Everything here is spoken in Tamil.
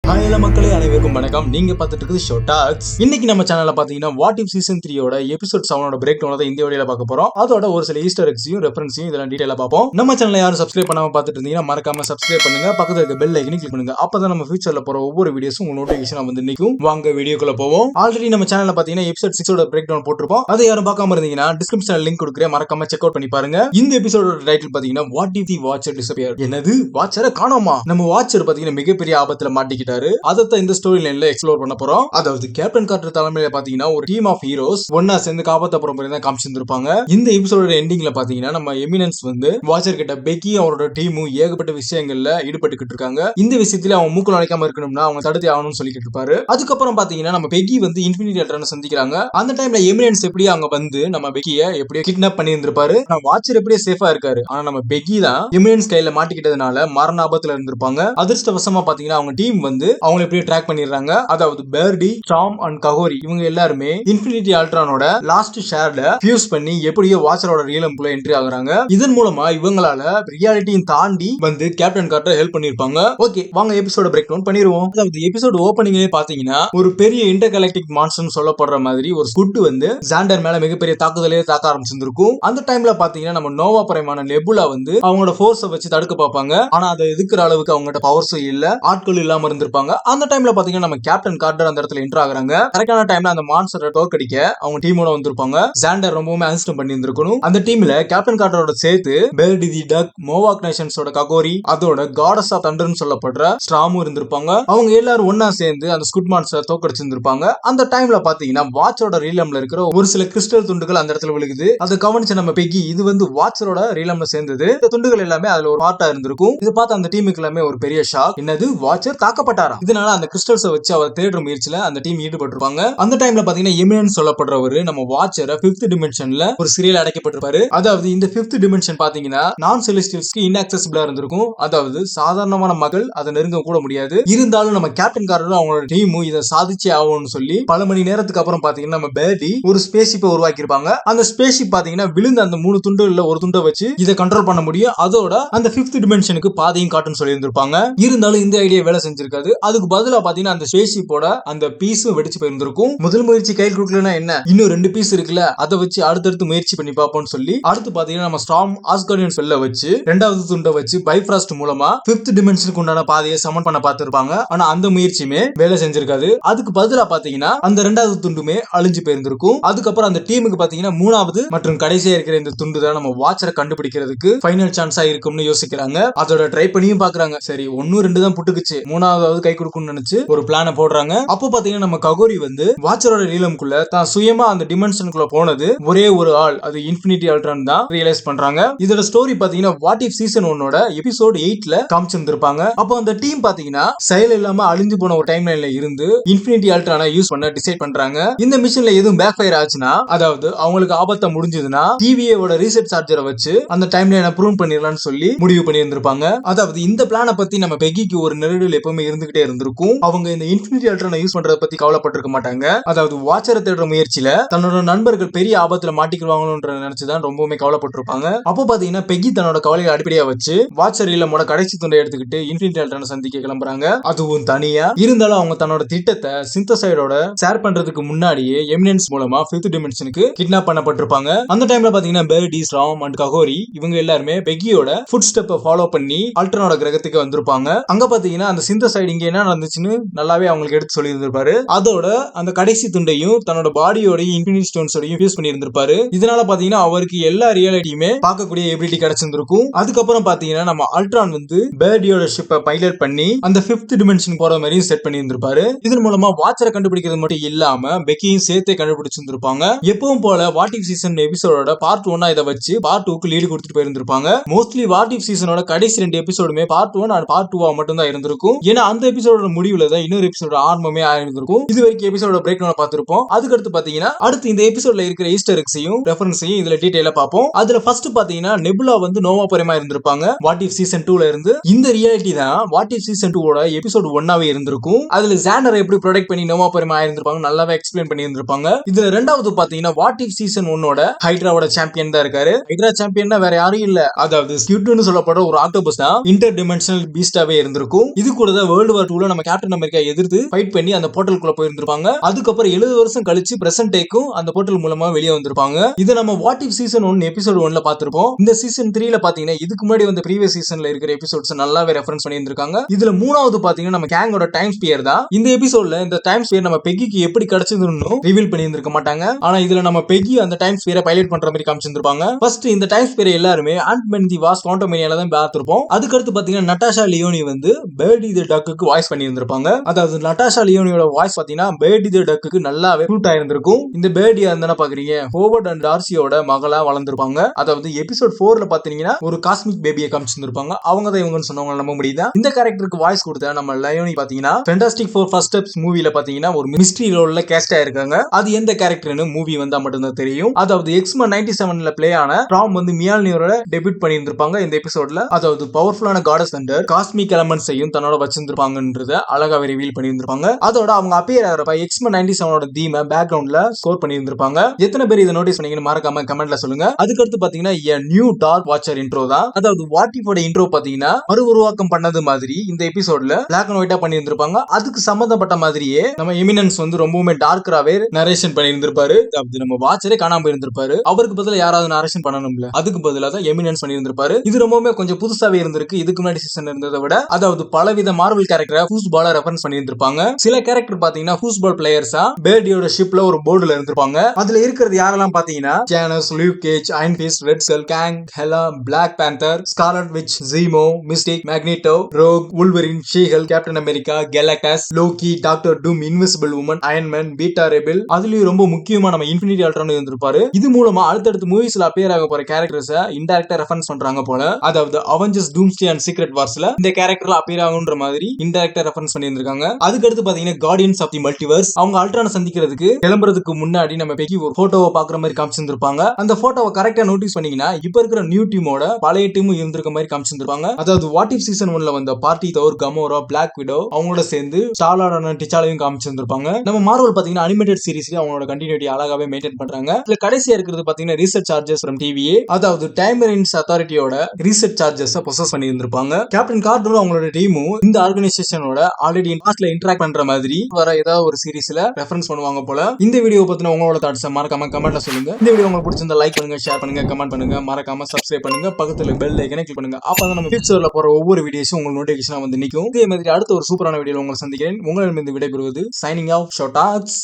ஹலோ மக்களே, அனைவருக்கும் வணக்கம். நீங்க பார்த்துட்டு இருக்குது ஷோ டாக்ஸ். இன்னைக்கு நம்ம சேனல்ல பாத்தீங்கன்னா what if season 3 episode 7 break down தான் இந்த வீடியோல பார்க்க போறோம். அதோட ஒரு சில ஈஸ்டர் எக்ஸையும் ரெஃபரன்ஸையும் இதெல்லாம் டீடைலா பார்ப்போம். நம்ம சேனலை யாரும் சப்ஸ்கிரைப் பண்ணாம பார்த்துட்டு இருந்தீங்கன்னா மறக்காம சப்ஸ்கிரைப் பண்ணுங்க. பக்கத்துல இருக்க பெல் ஐக்கனை கிளிக் பண்ணுங்க. அப்பதான் நம்ம ஃபியூச்சர்ல போற ஒவ்வொரு வீடியோஸும் உங்க நோட்டிஃபிகேஷன் வந்து நிக்கும். வாங்க வீடியோக்குள்ள போவோம். ஆல்ரெடி நம்ம சேனல்ல பாத்தீங்கன்னா எபிசோட் 6 பிரேக் டவுன் போட்டிருப்போம். அதை யாரும் பார்க்காம இருந்தீங்கன்னா டிஸ்கிரிப்ஷன்ல லிங்க் கொடுக்குறேன், மறக்காம செக் அவுட் பண்ணி பாருங்க. இந்த எபிசோட டைட்டில் பாத்தீங்கன்னா what if the watcher disappear. என்னது, வாட்சரை காணோமா? நம்ம வாட்சர் பாத்தீங்கன்னா மிகப்பெரிய ஆபத்துல மாட்டிக்கிட்டாரு. அதைத்தான் இந்த ஸ்டோரி லைன்ல எக்ஸ்ப்ளோர் பண்ண போறோம். அதாவது கேப்டன் கார்ட்டர் தலைமையில பாத்தீங்கன்னா ஒரு டீம் ஆஃப் ஹீரோஸ் ஒன்னா சேர்ந்து காப்பாத்தப்புறம் தான் காமிச்சிருப்பாங்க. இந்த எபிசோட எண்டிங்ல பாத்தீங்கன்னா நம்ம எமினன்ஸ் வந்து வாட்சர் கிட்ட பெக்கி அவரோட டீமும் ஏகப்பட்ட விஷயங்கள்ல ஈடுபட்டுக்கிட்டு இருக்காங்க. இந்த விஷயத்துல அவன் மூக்கு நுழைக்காம இருக்கணும்னா அவங்க தடுத்து ஆகணும்னு சொல்லிட்டு இருப்பாரு. அதுக்கப்புறம் பாத்தீங்கன்னா நம்ம பெக்கி வந்து இன்ஃபினிட்டி அல்ட்ரான சந்திக்கிறாங்க. அந்த டைம்ல எமினன்ஸ் எப்படி அங்க வந்து நம்ம பெக்கிய எப்படியோ கிட்னாப் பண்ணி இருந்திருப்பாரு. நம்ம வாட்சர் எப்படியே சேஃபா இருக்காரு. ஆனா நம்ம பெக்கி தான் எமினன்ஸ் கையில மாட்டிக்கிட்டதுனால மரண ஆபத்துல இருந்திருப்பாங்க. அதிர்ஷ்டவசமா பாத்தீங்கன்னா அவங்க டீம் வந்து அவங்களை எப்படியோ ட்ராக் பண்ணிடுறாங்க. அதாவது பேர்டி, சாம் அண்ட் ககோரி இவங்க எல்லாருமே இன்ஃபினிட்டி அல்ட்ரானோட லாஸ்ட் ஷேர்ல ஃபியூஸ் பண்ணி எப்படியோ வாட்சரோட ரியலம்குள்ள என்ட்ரி ஆகுறாங்க. இதன் மூலமா இவங்களால ரியாலிட்டியும் தாண்டி வந்து கேப்டன் கார்ட்டர் ஹெல்ப் பண்ணிருப்பாங்க. ஓகே, வாங்க எபிசோட பிரேக் டவுன் பண்ணிடுவோம். அதாவது எபிசோட் ஓபனிங்லயே பாத்தீங்கன்னா ஒரு பெரிய இன்டர்கலெக்டிக் மான்ஸ்டர் சொல்லப்படுற மாதிரி ஒரு ஸ்குட் வந்து ஜாண்டர் மேல மிகப்பெரிய தாக்குதலே தாக்க ஆரம்பிச்சிருக்கும். அந்த டைம்ல பாத்தீங்கன்னா நம்ம நோவா பிரைமான நெபுலா வந்து அவங்களோட ஃபோர்ஸை வச்சு தடுக்க பார்ப்பாங்க. ஆனா அதை எதுக்குற அளவுக்கு அவங்ககிட்ட பவர்ஸும் இல்ல, ஆட்கள் இல்லாம இருந்திருப்பாங்க. அந்த டைம்ல பாத்தீங்கன்னா நம்ம கேப்டன் கார்ட்டர் அந்த இடத்துல என்டர் ஆகுறாங்க. கரெக்டான டைம்ல அந்த மான்ஸ்டரை தோற்கடிக்க அவங்க டீமோட வந்திருப்பாங்க. ஜாண்டர் ரொம்பவுமே அசிஸ்டம் பண்ணி இருந்திருக்கணும். அந்த டீம்ல கேப்டன் கார்ட்டரோட சேர்த்து பேர்டி தி டக், மோவாக் நேஷன்ஸோட ககோரி, அதோட காடஸ் ஆஃப் தண்டர்னு சொல்லப்படுற ஸ்ட்ராமும் இருந்திருப்பாங்க. அவங்க எல்லாரும் ஒன்னா சேர்ந்து அந்த ஸ்குட் மான்ஸ்டரை தோற்கடிச்சிருந்திருப்பாங்க. அந்த டைம்ல பாத்தீங்கன்னா வாட்சரோட ரீலம்ல இருக்கிற ஒரு சில கிறிஸ்டல் துண்டுகள் அந்த இடத்துல விழுகுது. அதை கவனிச்ச நம்ம பெக்கி இது வந்து வாட்சரோட ரீலம்ல சேர்ந்தது. இந்த துண்டுகள் எல்லாமே அதுல ஒரு பார்ட்டா இருந்திருக்கும். இது பார்த்து அந்த டீமுக்கு எல்லாமே ஒரு பெரிய ஷாக். என்னது, வாட்சர் தாக்கப்பட்டாரா? இதனால அந்த கிறிஸ்டல்ஸை வச்சு அவர் தேடுற முயற்சியில அந்த டீம் ஈடுபட்டிருப்பாங்க. அந்த டைம்ல பாத்தீங்கன்னா எமினன்ஸ் சொல்லப்படுறவரு நம்ம வாட்சரை 5th டிமென்ஷன்ல ஒரு சிறையில் அடைக்கப்பட்டிருப்பாரு. அதாவது இந்த 5th டிமென்ஷன் பாத்தீங்கன்னா நான் செலஸ்டியல்ஸ்க்கு இன்ஆக்சசிபிளா இருந்திருக்கும். அதாவது சாதாரணமான மக்கள் அதை நெருங்க கூட முடியாது. இருந்தாலும் நம்ம கேப்டன் கார்ட்டரும் அவங்களோட டீமும் இதை சாதிச்சே ஆகும்னு சொல்லி பல மணி நேரத்துக்கு அப்புறம் பாத்தீங்கன்னா நம்ம பேர்டி ஒரு ஸ்பேஸ்ஷிப்பை உருவாக்கி இருப்பாங்க. அந்த ஸ்பேஸ்ஷிப் பாத்தீங்கன்னா விழுந்த அந்த 3 துண்டுகள்ல ஒரு துண்டை வச்சு இதை கண்ட்ரோல் பண்ண முடியும். அதோட அந்த 5th டிமென்ஷனுக்கு பாதையும் காட்டுன்னு சொல்லி இருந்திருப்பாங்க. இருந்தாலும் இந்த ஐடியா வேலை செஞ்சிருக்காது. அதுக்கு பதிலா பாத்தீங்கன்னா அந்த ஸ்பேஸ்ஷிப்போட அந்த பீஸும் வெடிச்சு போயிருந்திருக்கும். முதல் முயற்சி கையில் கொடுக்கலன்னா என்ன, இன்னும் 2 பீஸ் இருக்குல்ல, அதை வச்சு அடுத்தடுத்து முயற்சி பண்ணி பார்ப்போம்னு சொல்லி அடுத்து பாத்தீங்கன்னா நம்ம ஸ்டார்ம் ஆஸ்கார்டியன் ஸ்பெல்ல வச்சு 2வது துண்டை வச்சு பைஃப்ராஸ்ட் மூலமா 5th டிமென்ஷனுக்கு உண்டான பாதையை சமன் பண்ண பார்த்திருப்பாங்க. ஆனா அந்த முயற்சியுமே வேலை செஞ்சிருக்காது. அதுக்கு பதிலா பாத்தீங்கன்னா அந்த 2வது துண்டுமே அழிஞ்சு போயிருந்திருக்கும். அதுக்கப்புறம் அந்த டீமுக்கு பாத்தீங்கன்னா 3வது மற்றும் கடைசியா இருக்கிற இந்த துண்டு தான் நம்ம வாட்சரை கண்டுபிடிக்கிறதுக்கு ஃபைனல் சான்ஸா இருக்கும்னு யோசிக்கிறாங்க. அதோட ட்ரை பண்ணியும் பாக்குறாங்க. சரி 1 2 தான் புட்டுக்குச்சு, 3வது கை கொடுக்கும்னு நினைச்சு ஒரு பிளான போடுறாங்க. அப்போ பாத்தீங்கன்னா நம்ம ககோரி வந்து வாட்சரோட ரீலம்குள்ள தான் சுயமா அந்த டிமென்ஷனுக்குள்ள போனது ஒரே ஒரு ஆள், அது இன்ஃபினிட்டி அல்ட்ரான் தான் ரியலைஸ் பண்றாங்க. இதோட ஸ்டோரி பாத்தீங்கன்னா வாட் இஃப் சீசன் 1 எபிசோட் 8ல காமிச்சிருந்திருப்பாங்க. அப்போ அந்த டீம் பாத்தீங்கன்னா செயல் இல்லாம அழிஞ்சு போன ஒரு டைம் லைன்ல இருந்து இன்ஃபினிட்டி அல்ட்ரானை யூஸ் பண்ண டிசைட் பண்றாங்க. இந்த மிஷன்ல எதுவும் பேக் ஃபயர் ஆச்சுன்னா, அதாவது அவங்களுக்கு ஆபத்தா முடிஞ்சதுன்னா டிவியோட ரீசெட் சார்ஜரை வச்சு அந்த டைம் லைனை ப்ரூவ் பண்ணிடலாம்னு சொல்லி முடிவு பண்ணி இருந்திருப்பாங்க. அதாவது இந்த பிளானை பத்தி நம்ம பெக்கிக்கு ஒரு நெருடல் எப்பவுமே இருந்துகிட்டே இருந்திருக்கும். அவங்க இந்த இன்ஃபினிட்டி அல்ட்ரானை யூஸ் பண்றத பத்தி கவலைப்பட்டிருக்க மாட்டாங்க. அதாவது வாட்சரை தேடுற முயற்சியில தன்னோட நண்பர்கள் பெரிய ஆபத்துல மாட்டிக்குவாங்கன்ற நினைச்சுதான் ரொம்பவுமே கவலைப்பட்டிருப்பாங்க. அப்போ பாத்தீங்கன்னா பெக்கி தன்னோட கவலையை அடிப்படையா வச்சு வாட்சர் இல்லமோட கடைசி துண்டை எடுத்துக்கிட்டு இன்ஃபினிட்டி அல்ட்ரானை சந்திக்க கிளம்புறாங்க. அதுவும் தனியா. இருந்தாலும் அவங்க தன்னோட திட்டத்தை சிந்தசைடோட ஷேர் பண்றதுக்கு முன்னாடியே எமினன்ஸ் மூலமா 5th டிமென்ஷனுக்கு கிட்னாப் பண்ணப்பட்டிருப்பாங்க. அந்த டைம்ல பாத்தீங்கன்னா பேர்டி, ஸ்ட்ராம் அண்ட் ககோரி இவங்க எல்லாருமே பெக்கியோட ஃபுட் ஸ்டெப்பை ஃபாலோ பண்ணி அல்ட்ரானோட கிரகத்துக்கு வந்திருப்பாங்க. அங்க பாத்தீங்கன்னா அந்த சிந்தசைடு இங்க என்ன நடந்துச்சுன்னு நல்லாவே அவங்களுக்கு எடுத்து சொல்லி இருந்திருப்பாரு. அதோட அந்த கடைசி துண்டையும் தன்னோட பாடியோட இன்ஃபினிட்டி ஸ்டோன்ஸோடையும் யூஸ் பண்ணி இருந்திருப்பாரு. இதனால பாத்தீங்கன்னா அவருக்கு எல்லா ரியாலிட்டியுமே பார்க்கக்கூடிய எபிலிட்டி கிடைச்சிருந்திருக்கும். அதுக்கப்புறம் பாத்தீங்கன்னா நம்ம அல்ட்ரான் வந்து பேர்டியோட ஷிப்பை பைலட் பண்ணி அந்த 5th டிமென்ஷன் போற மாதிரி செட் பண்ணி இருந்திருப்பாரு. இதன் மூலமா வாட்சரை கண்டுபிடிக்கிறது மட்டும் இல்லாம பெக்கியும் சேர்த்தே கண்டுபிடிச்சிருந்திருப்பாங்க. எப்பவும் போல வாட் இஃப் சீசன் எபிசோடோட பார்ட் 1 இதை வச்சு பார்ட் 2க்கு லீடு கொடுத்துட்டு போயிருந்திருப்பாங்க. மோஸ்ட்லி வாட் இஃப் சீசனோட கடைசி 2 எபிசோடுமே பார்ட் 1 அண்ட் பார்ட் 2 மட்டும் தான் இருந்திருக்கும். ஏன்னா அந்த எபிசோட முடிவுல தான் இன்னொரு எபிசோட ஆரம்பமே ஆயிருந்திருக்கும். இது வரைக்கும் எபிசோட பிரேக் டவுன் பார்த்திருப்போம். அதுக்கு அடுத்து பாத்தீங்கன்னா அடுத்து இந்த எபிசோட்ல இருக்கிற ஈஸ்டர் எக்ஸையும் ரெஃபரன்ஸையும் இதுல டீடைலா பார்ப்போம். அதுல ஃபர்ஸ்ட் பாத்தீங்கன்னா நெபுலா வந்து நோவா பிரைமா இருந்திருப்பாங்க வாட் இஃப் சீசன் 2ல இருந்து. இந்த ரியாலிட்டி தான் வாட் இஃப் சீசன் 2 எபிசோட் 1ஆவே இருந்திருக்கும். அதுல ஜாண்டரை எப்படி ப்ரொடெக்ட் பண்ணி நோவா பிரைமா இருந்திருப்பாங்க, நல்லாவே எக்ஸ்பிளைன் பண்ணி இருந்திருப்பாங்க. இதுல ரெண்டாவது பாத்தீங்கன்னா வாட் இஃப் சீசன் 1 ஹைட்ராவோட சாம்பியன் தான் இருக்காரு. ஹைட்ரா சாம்பியன் வேற யாரும் இல்ல, அதாவது ஸ்கியூட்னு சொல்லப்படுற ஒரு ஆக்டோபஸ் தான் இன்டர் டிமென்ஷனல் பீஸ்டாவே இருந்திருக்கும். இது கூட தான் வேர்ல்டு வேர்ல்டு வார் 2ல நம்ம கேப்டன் அமெரிக்கா எதிர்த்து ஃபைட் பண்ணி அந்த போர்ட்டலுக்குள்ள போயிருந்திருப்பாங்க. அதுக்கப்புறம் 70 வருஷம் கழிச்சு பிரசன்ட் டேக்கும் அந்த போர்ட்டல் மூலமா வெளியே வந்திருப்பாங்க. இதை நம்ம வாட் இஃப் சீசன் 1 எபிசோட் 1ல பார்த்திருப்போம். இந்த சீசன் 3ல பாத்தீங்கன்னா இதுக்கு முன்னாடி வந்து ப்ரீவியஸ் சீசன்ல இருக்கிற எபிசோட்ஸ் நல்லாவே ரெஃபரன்ஸ் பண்ணி இருந்திருக்காங்க. இதுல மூணாவது பாத்தீங்கன்னா நம்ம கேங்கோட டைம் ஸ்பியர் தான். இந்த எபிசோட்ல இந்த டைம் ஸ்பியர் நம்ம பெக்கிக்கு எப்படி கிடைச்சதுன்னு ரிவீல் பண்ணி இருந்திருக்க மாட்டாங்க. ஆனா இதுல நம்ம பெக்கி அந்த டைம் ஸ்பியரை பைலட் பண்ற மாதிரி காமிச்சிருப்பாங்க. ஃபர்ஸ்ட் இந்த டைம் ஸ்பியர் எல்லாருமே ஆண்ட்-மேன் தி வாஸ்ப் குவாண்டமேனியால தான் பார்த்திருப்போம். அதுக்கடுத்து பாத்தீங்கன்னா நட்டாஷா லியோனி வந்து பேர்டி தி டக்குக்கு வாய்ஸ் பண்ணி இருந்திருப்பாங்க. அதாவது நட்டாஷா லியோனியோட வாய்ஸ் பாத்தீங்கன்னா பேர்டி தி டக்குக்கு நல்லாவே சூட் ஆயிருந்திருக்கும். இந்த பேர்டியா இருந்தா பாக்குறீங்க ஹோவர்ட் அண்ட் டார்சியோட மகளா வளர்ந்திருப்பாங்க. அதாவது எபிசோட் 4ல பாத்தீங்கன்னா ஒரு காஸ்மிக் பேபியை காமிச்சிருப்பாங்க. அவங்க தான் இவங்கன்னு சொன்னவங்க நம்ப முடியுதா? இந்த கேரக்டருக்கு வாய்ஸ் கொடுத்த நம்ம லயோனி பாத்தீங்கன்னா ஃபேண்டாஸ்டிக் ஃபோர் ஃபர்ஸ்ட் ஸ்டெப்ஸ் மூவில பாத்தீங்கன்னா ஒரு மிஸ்ட்ரி ரோல்ல கேஸ்ட் ஆயிருக்காங்க. அது எந்த கேரக்டர்னு மூவி வந்தா மட்டும்தான் தெரியும். அதாவது எக்ஸ்மன் 97ல பிளே ஆன டாம் வந்து மியால்னியோட டெபியூட் பண்ணி இருந்திருப்பாங்க இந்த எபிசோட்ல. அதாவது பவர்ஃபுல்லான காடஸ் அண்டர் காஸ்மிக் எலமெண்ட்ஸையும் தன்னோட வச்சிருந்திருப்பாங்கன்றத அழகாவே ரிவீல் பண்ணி இருந்திருப்பாங்க. அதோட அவங்க அப்பியர் ஆகிறப்ப எக்ஸ்மன் 97ஓட தீமை பேக்ரவுண்ட்ல ஸ்கோர் பண்ணி இருந்திருப்பாங்க. எத்தனை பேர் இதை நோட்டீஸ் பண்ணீங்கன்னு மறக்காம கமெண்ட்ல சொல்லுங்க. அதுக்கடுத்து பாத்தீங்கன்னா நியூ டார்க் வாட்சர் இன்ட்ரோ தான். அதாவது வாட் இஃபோட இன்ட்ரோ பாத்தீங்கன்னா மறு உருவாக்கம் பண்ணது மாதிரி இந்த எபிசோட்ல பிளாக் அண்ட் ஒயிட்டா பண்ணி இருந்திருப்பாங்க. அதுக்கு சம்பந்தப்பட்ட மாதிரியே நம்ம எமினன்ஸ் வந்து ரொம்பவுமே டார்க்கராவே நரேஷன் பண்ணி இருந்திருப்பாரு. நம்ம வாட்சரே காணாம போயிருந்திருப்பாரு. அவருக்கு பதிலா யாராவது நரேஷன் பண்ணணும்ல, அதுக்கு பதிலா தான் எமினன்ஸ் பண்ணி இருந்திருப்பாரு. இது ரொம்பவுமே கொஞ்சம் புதுசாவே இருந்திருக்கு இதுக்கு முன்னாடி சீசன் இருந்ததை விட. அதாவது பலவித மார்வல் கேரக்டரை ஃபூஸ்பால ரெஃபரன்ஸ் பண்ணி இருந்திருப்பாங்க. சில கேரக்டர் பாத்தீங்கன்னா ஃபூஸ்பால் பிளேயர்ஸா பேர்டியோட ஷிப்ல ஒரு போர்டுல இருந்திருப்பாங்க. அதுல இருக்கிறது யாரெல்லாம் பாத்தீங்கன்னா Janus, Luke Cage, Iron Fist, Red Skull, Kang, Hela, Black Panther, Scarlet Witch, Zemo, Mystique, Magneto, Rogue, Wolverine, She-Hulk, Captain America, Galactus, Loki, Doctor Doom, Invisible Woman, Iron Man, Beta Ray Bill, அதுலயும் ரொம்ப முக்கியமா நம்ம இன்ஃபினிட்டி அல்ட்ரான் இருந்திருப்பாரு. இது மூலமா அடுத்தடுத்த மூவிஸ்ல அப்பியர் ஆக போற கேரக்டர்ஸை இன்டைரக்டா ரெஃபரன்ஸ் பண்றாங்க போல. அதாவது அவெஞ்சர்ஸ் டூம்ஸ்டே அண்ட் சீக்ரெட் வார்ஸ்ல இந்த கேரக்டர்ல அப்பியர் ஆகுன்ற மாதிரி இன்டைரக்டா ரெஃபரன்ஸ் பண்ணி இருக்காங்க. அதுக்கடுத்து பாத்தீங்கன்னா கார்டியன்ஸ் ஆஃப் தி மல்டிவர்ஸ் அவங்க அல்ட்ரானை சந்திக்கிறதுக்கு கிளம்புறதுக்கு முன்னாடி நம்ம பெக்கி ஒரு போட்டோவை பாக்குற மாதிரி காமிச்சிருப்பாங்க. அந்த போட்டோவை கரெக்டா நோட்டீஸ் பண்ணீங்கன்னா இப்ப இருக்கிற நியூ டீமோட பழைய டீமும் இருந்திருக்க மாதிரி காமிச்சிருப்பாங்க. அதாவது வாட் இஃப் சீசன் 1ல வந்த பார்ட்டி தோர், கமோரா, பிளாக் விடோ அவங்களோட சேர்ந்து ஸ்டார்-லார்டான டிச்சாலையும் காமிச்சிருப்பாங்க. நம்ம மார்வல் பாத்தீங்கன்னா அனிமேட்டட் சீரிஸ்ல அவங்களோட கண்டினியூட்டி அழகாவே மெயின்டைன் பண்றாங்க. இதுல கடைசியா இருக்கிறது பாத்தீங்கன்னா ரீசெட் சார்ஜஸ் ஃப்ரம் டிவிஏ. அதாவது டைம் மெரின்ஸ் அத்தாரிட்டியோட ரீசெட் சார்ஜஸ் பொசஸ் பண்ணி இருந்திருப்பாங்க. கேப்டன் கார்டரும் அவங்களோட டீமும் இந்த ஆர்கனைசேஷனோட ஆல்ரெடி பாஸ்ட்ல இன்டராக்ட் பண்ற மாதிரி வர ஏதாவது ஒரு சீரிஸ்ல ரெஃபரன்ஸ் பண்ணுவாங்க போல. இந்த வீடியோ பத்தின உங்களோட தாட்ஸ் மறக்காம கமெண்ட்ல சொல்லுங்க. இந்த வீடியோ உங்களுக்கு பிடிச்சிருந்தா லைக் பண்ணுங்க, ஷேர் பண்ணுங்க, கமெண்ட் பண்ணுங்க, மறக்காம சப்ஸ்கிரைப் பண்ணுங்க, பக்கத்துல பெல் ஐகானை கிளிக் பண்ணுங்க. அப்பதான் நம்ம ஃபியூச்சர்ல போற ஒவ்வொரு வீடியோஸும் உங்களுக்கு நோட்டிபிகேஷனா வந்து நிக்கும். இதே மாதிரி அடுத்த ஒரு சூப்பரான வீடியோல உங்களை சந்திக்கிறேன். உங்களிடமிருந்து விடைபெறுவது சைனிங் ஆஃப் ஷோட்டாக்ஸ்.